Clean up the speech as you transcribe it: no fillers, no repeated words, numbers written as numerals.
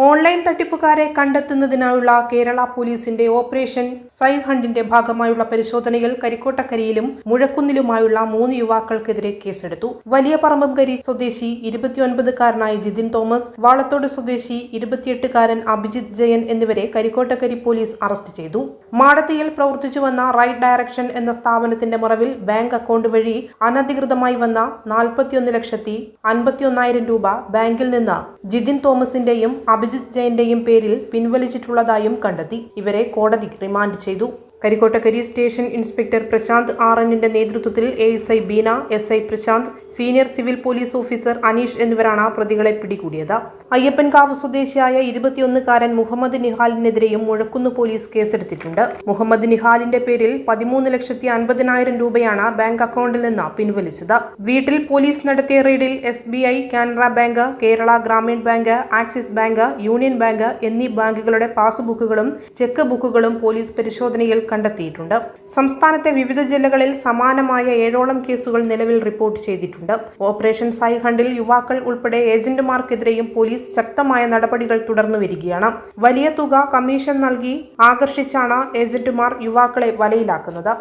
Online തട്ടിപ്പുകാരെ കണ്ടെത്തുന്നതിനായുള്ള Kerala പോലീസിന്റെ operation സൈ ഹണ്ടിന്റെ ഭാഗമായുള്ള പരിശോധനയിൽ കരിക്കോട്ടക്കരിയിലും മുഴക്കുന്നിലുമായുള്ള 3 യുവാക്കൾക്കെതിരെ കേസെടുത്തു. വലിയ പറമ്പംകരി സ്വദേശി 29-കാരനായ ജിതിൻ തോമസ്, വാളത്തോട് സ്വദേശി 28-കാരൻ അഭിജിത്ത് ജയൻ എന്നിവരെ കരിക്കോട്ടക്കരി പോലീസ് അറസ്റ്റ് ചെയ്തു. മാടത്തിയിൽ പ്രവർത്തിച്ചുവന്ന റൈറ്റ് ഡയറക്ഷൻ എന്ന സ്ഥാപനത്തിന്റെ മറവിൽ ബാങ്ക് അക്കൗണ്ട് വഴി അനധികൃതമായി വന്ന 41,51,000 രൂപ ബാങ്കിൽ നിന്ന് ജിതിൻ തോമസിന്റെയും അഭിജിത്ത് ജയന്റെയും പേരിൽ പിൻവലിച്ചിട്ടുള്ളതായും കണ്ടെത്തി. ഇവരെ കോടതി റിമാൻഡ് ചെയ്തു. കരിക്കോട്ടക്കരി സ്റ്റേഷൻ ഇൻസ്പെക്ടർ പ്രശാന്ത് ആർ.എൻ.ന്റെ നേതൃത്വത്തിൽ ASI Beena, SI Prashanth, senior civil police officer Aneesh എന്നിവരാണ് പ്രതികളെ പിടികൂടിയത്. അയ്യപ്പൻകാവ് സ്വദേശിയായ 21-കാരൻ മുഹമ്മദ് നിഹാലിനെതിരെയും മുഴക്കുന്ന് പോലീസ് കേസെടുത്തിട്ടുണ്ട്. മുഹമ്മദ് നിഹാലിന്റെ പേരിൽ 13,50,000 രൂപയാണ് ബാങ്ക് അക്കൗണ്ടിൽ നിന്ന് പിൻവലിച്ചത്. വീട്ടിൽ പോലീസ് നടത്തിയ റെയ്ഡിൽ SBI, Canara bank, Kerala Gramin bank, Axis bank, union bank എന്നീ ബാങ്കുകളുടെ പാസ്ബുക്കുകളും ചെക്ക് ബുക്കുകളും പോലീസ് പരിശോധനയിൽ കണ്ടെത്തിയിട്ടുണ്ട്. സംസ്ഥാനത്തെ വിവിധ ജില്ലകളിൽ സമാനമായ 7ഓളം കേസുകൾ നിലവിൽ റിപ്പോർട്ട് ചെയ്തിട്ടുണ്ട്. ഓപ്പറേഷൻ സൈ ഹണ്ടിൽ യുവാക്കൾ ഉൾപ്പെടെ ഏജന്റുമാർക്കെതിരെയും പോലീസ് ശക്തമായ നടപടികൾ തുടർന്നു വരികയാണ്. വലിയ തുക കമ്മീഷൻ നൽകി ആകർഷിച്ചാണ് ഏജന്റുമാർ യുവാക്കളെ വലയിലാക്കുന്നത്.